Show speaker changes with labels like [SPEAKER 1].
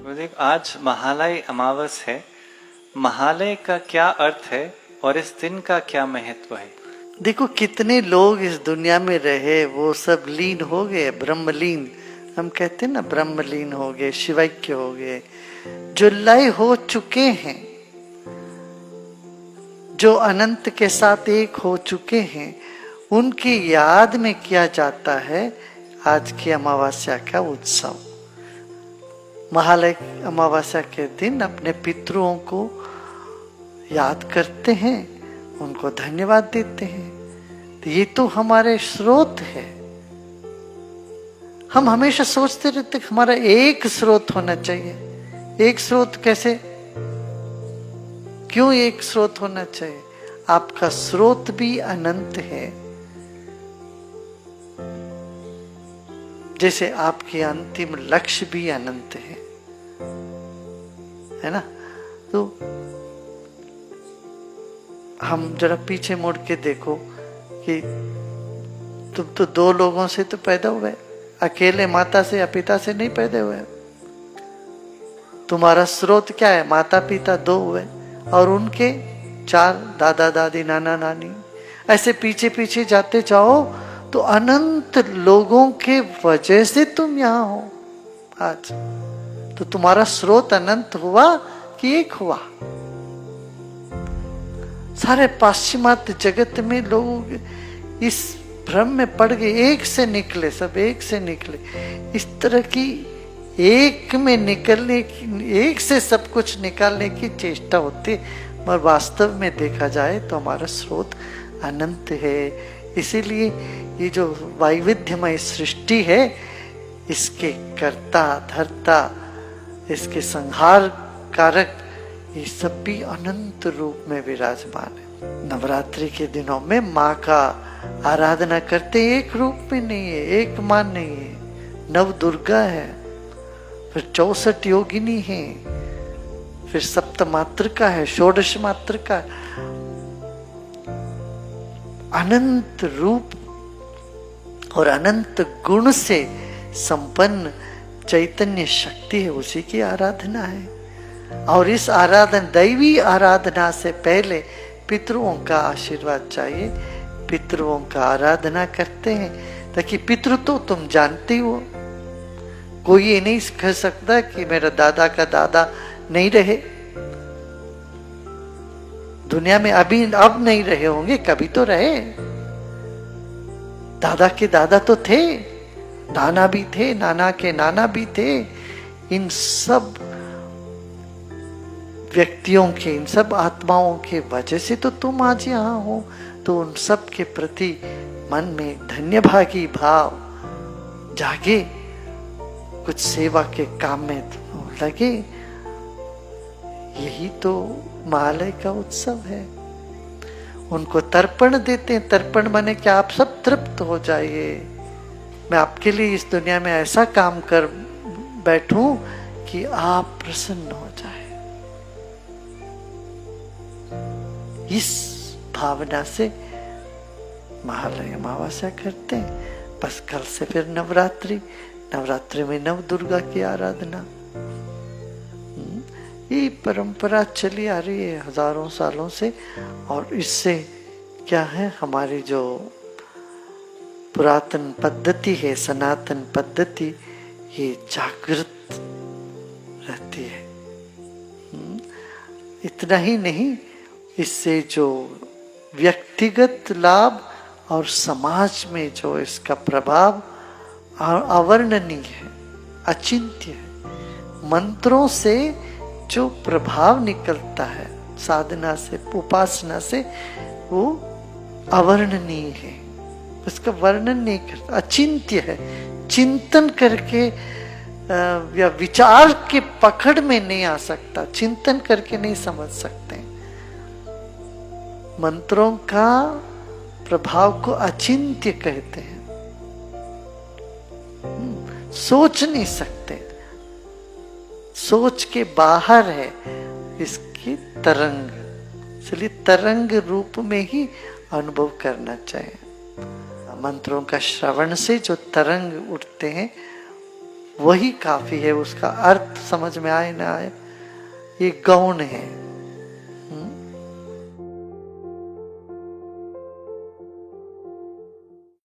[SPEAKER 1] गुरुदेव, आज महालय अमावस है। महालय का क्या अर्थ है और इस दिन का क्या महत्व है?
[SPEAKER 2] देखो कितने लोग इस दुनिया में रहे, वो सब लीन हो गए, ब्रह्मलीन हम कहते हैं ना, ब्रह्मलीन हो गए, शिवैक्य हो गए। जो लय हो चुके हैं, जो अनंत के साथ एक हो चुके हैं, उनकी याद में किया जाता है आज की अमावस्या का उत्सव। महालय अमावस्या के दिन अपने पितरों को याद करते हैं, उनको धन्यवाद देते हैं। तो ये तो हमारे स्रोत है। हम हमेशा सोचते रहते कि हमारा एक स्रोत होना चाहिए। एक स्रोत कैसे, क्यों एक स्रोत होना चाहिए? आपका स्रोत भी अनंत है, जैसे आपके अंतिम लक्ष्य भी अनंत है ना। तो हम जरा पीछे मुड़ के देखो कि तुम तो दो लोगों से तो पैदा हुए, अकेले माता से या पिता से नहीं पैदा हुए। तुम्हारा स्रोत क्या है? माता पिता दो हुए और उनके चार दादा दादी नाना नानी, ऐसे पीछे पीछे जाते जाओ तो अनंत लोगों के वजह से तुम यहां हो आज। तो तुम्हारा स्रोत अनंत हुआ कि एक हुआ? सारे पाश्चिमात्य जगत में लोग इस भ्रम में पड़ गए, एक से निकले, सब एक से निकले। इस तरह की एक में निकलने की, एक से सब कुछ निकालने की चेष्टा होती, मगर वास्तव में देखा जाए तो हमारा स्रोत अनंत है। इसीलिए ये जो वैविध्यमय सृष्टि है, इसके कर्ता धर्ता, इसके संहार कारक, ये सब भी अनंत रूप में विराजमान है। नवरात्रि के दिनों में माँ का आराधना करते एक रूप में नहीं है, एक माँ नहीं है, नव दुर्गा है, फिर 64 योगिनी है, फिर सप्तमातृका है, षोडश मातृका, अनंत रूप और अनंत गुण से संपन्न चैतन्य शक्ति है, उसी की आराधना है। और इस आराधना, दैवी आराधना से पहले पितरों का आशीर्वाद चाहिए। पितरों का आराधना करते हैं ताकि पितृ तो तुम जानते हो, कोई ये नहीं कह सकता कि मेरा दादा का दादा नहीं रहे दुनिया में। अभी अब नहीं रहे होंगे, कभी तो रहे। दादा के दादा तो थे, नाना भी थे, नाना के नाना भी थे। इन सब व्यक्तियों के, इन सब आत्माओं के वजह से तो तुम आज यहाँ हो। तो उन सब के प्रति मन में धन्यभागी भाव जागे, कुछ सेवा के काम में लगे। यही तो महालय का उत्सव है। उनको तर्पण देते हैं। तर्पण माने कि आप सब तृप्त हो जाइए, मैं आपके लिए इस दुनिया में ऐसा काम कर बैठूं कि आप प्रसन्न हो जाए। इस भावना से महालय अमावस्या करते हैं। बस कल से फिर नवरात्रि, नवरात्रि में नव दुर्गा की आराधना। ये परंपरा चली आ रही है हजारों सालों से। और इससे क्या है, हमारी जो पुरातन पद्धति है, सनातन पद्धति, ये जागृत रहती है। इतना ही नहीं, इससे जो व्यक्तिगत लाभ और समाज में जो इसका प्रभाव अवर्णनीय है, अचिंत्य है। मंत्रों से जो प्रभाव निकलता है साधना से, उपासना से, वो अवर्णनीय है। उसका वर्णन नहीं करता, अचिंत्य है। चिंतन करके या विचार के पकड़ में नहीं आ सकता, चिंतन करके नहीं समझ सकते। मंत्रों का प्रभाव को अचिंत्य कहते हैं। सोच नहीं सकते, सोच के बाहर है इसकी तरंग। इसलिए तरंग रूप में ही अनुभव करना चाहिए। मंत्रों का श्रवण से जो तरंग उठते हैं वही काफी है, उसका अर्थ समझ में आए ना आए ये गौण है।